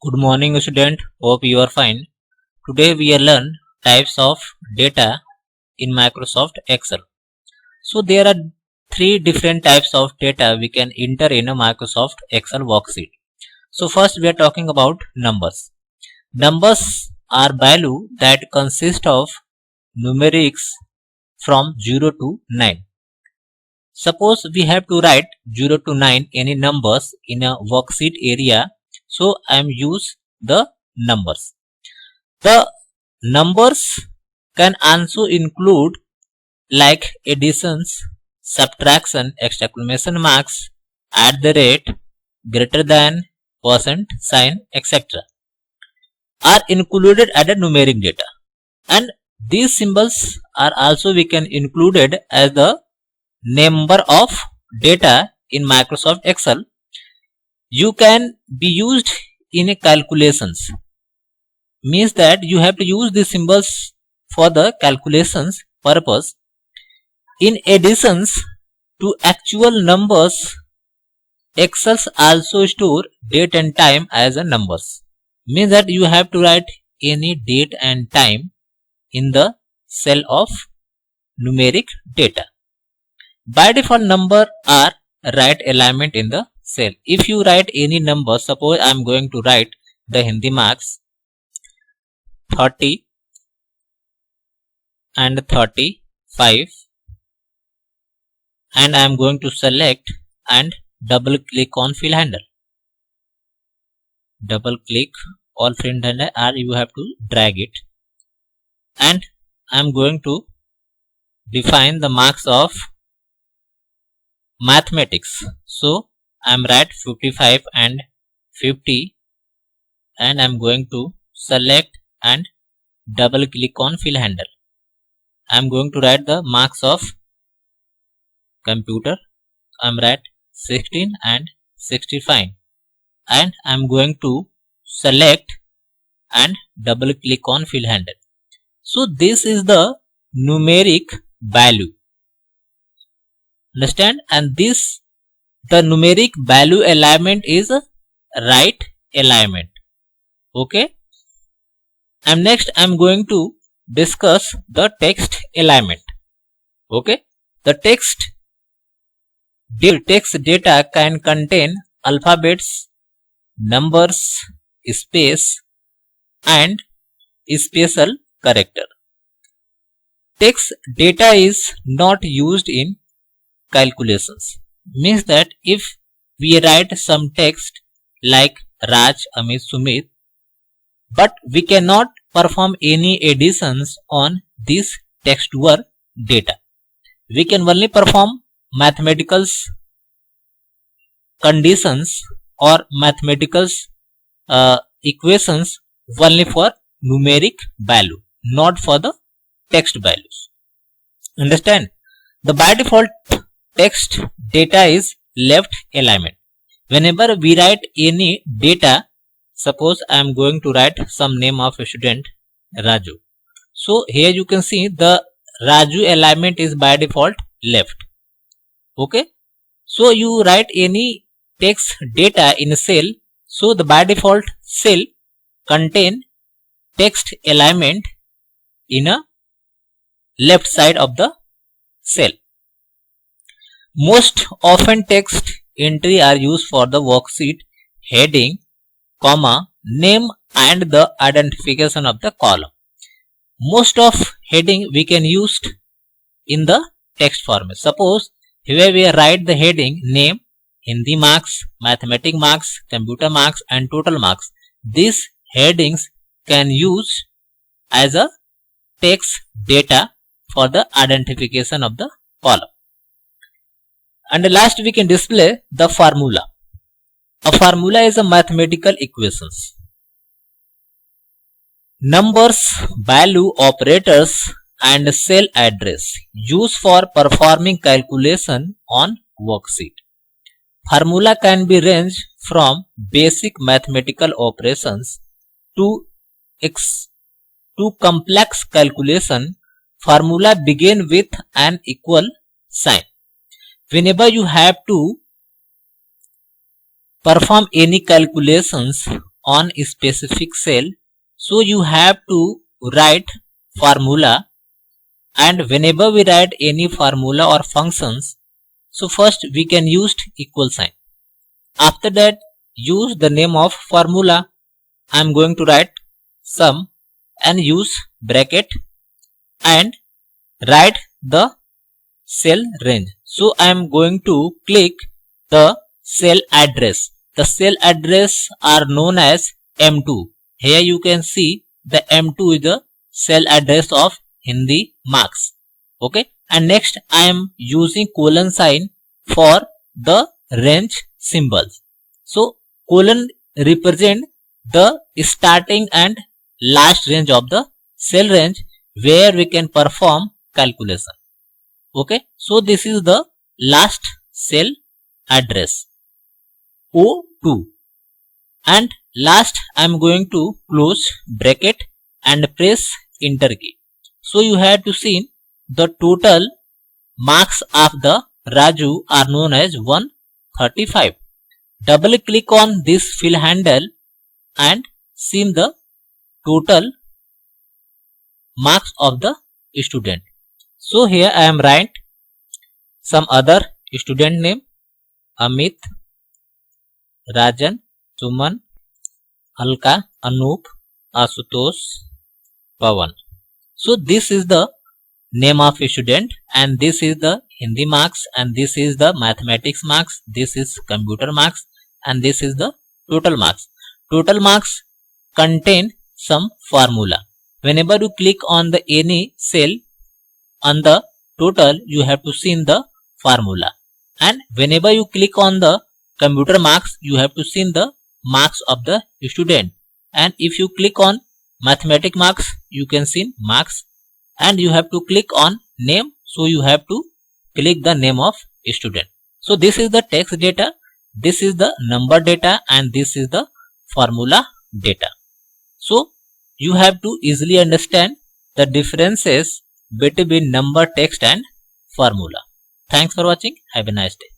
Good morning, student. Hope you are fine. Today we will learn types of data in Microsoft Excel. So there are three different types of data we can enter in a Microsoft Excel worksheet. So first we are talking about numbers. Numbers are value that consist of numerics from 0 to 9. Suppose we have to write 0 to 9 any numbers in a worksheet area. So I am use the numbers. The numbers can also include like additions, subtraction, exclamation marks, at the rate, greater than, percent sign, etc. are included as a numeric data. And these symbols are also we can included as the number of data in Microsoft Excel. You can be used in calculations. Means that you have to use these symbols for the calculations purpose. In additions to actual numbers, Excel also store date and time as a numbers. Means that you have to write any date and time in the cell of numeric data. By default, number are right alignment in the cell. If you write any number, suppose I am going to write the Hindi marks 30 and 35, and I am going to select and double click on fill handle. Double click on fill handle, or you have to drag it, and I am going to define the marks of mathematics. So I am write 55 and 50, and I am going to select and double click on fill handle. I am going to write the marks of computer. I am write 16 and 65, and I am going to select and double click on fill handle. So this is the numeric value. Understand? And this the numeric value alignment is a right alignment. Okay. And next I am going to discuss the text alignment. Okay. The text data can contain alphabets, numbers, space, and special character. Text data is not used in calculations. Means that if we write some text like Raj, Amit, Sumit, but we cannot perform any additions on this textual data. We can only perform mathematical conditions or mathematical equations only for numeric value, not for the text values. Understand? The by default text data is left alignment. Whenever we write any data, suppose I am going to write some name of a student Raju. So here you can see the Raju alignment is by default left. Okay. So you write any text data in a cell. So the by default cell contain text alignment in a left side of the cell. Most often text entry are used for the worksheet heading, comma, name and the identification of the column. Most of heading we can use in the text format. Suppose here we write the heading name, Hindi marks, mathematics marks, computer marks and total marks. These headings can use as a text data for the identification of the column. And last we can display the formula. A formula is a mathematical equations. Numbers, value, operators and cell address used for performing calculation on worksheet. Formula can be ranged from basic mathematical operations to complex calculation. Formula begin with an equal sign. Whenever you have to perform any calculations on a specific cell, so you have to write formula, and whenever we write any formula or functions, so first we can use equal sign. After that, use the name of formula. I am going to write sum and use bracket and write the cell range. So I am going to click the cell address. The cell address are known as M2. Here you can see the M2 is the cell address of Hindi marks. Okay, and next I am using colon sign for the range symbols. So colon represent the starting and last range of the cell range where we can perform calculation. Okay, so this is the last cell address O2, and last I am going to close bracket and press enter key. So you have to see the total marks of the Raju are known as 135. Double click on this fill handle and see the total marks of the student. So here I am write some other student name: Amit, Rajan, Suman, Alka, Anup, Asutosh, Pawan. So this is the name of a student, and this is the Hindi marks, and this is the mathematics marks, this is computer marks, and this is the total marks. Total marks contain some formula. Whenever you click on the any cell on the total, you have to see the formula, and whenever you click on the computer marks, you have to see the marks of the student, and if you click on mathematics marks, you can see marks, and you have to click on name, so you have to click the name of student. So this is the text data, this is the number data, and this is the formula data. So you have to easily understand the differences between number, text and formula. Thanks for watching. Have a nice day.